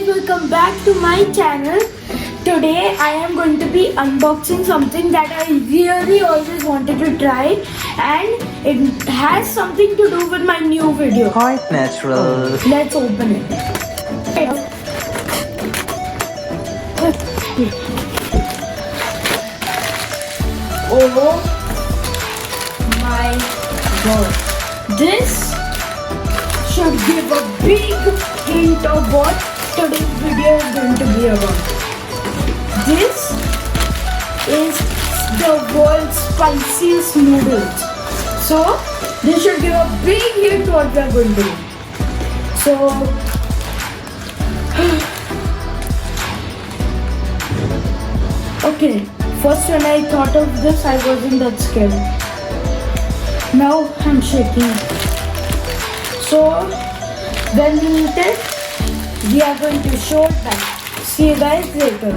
welcome back to my channel. Today I am going to be unboxing something that I really always wanted to try, and it has something to do with my new video. Quite natural. Let's open it. Oh my god. This should give a big hint of what today's video is going to be about. This is the world's spiciest noodles. So this should give a big hint to what we are going to do. So okay, first when I thought of this I wasn't that scared. Now I'm shaking. So when we eat it, we are going to show it back. See you guys later.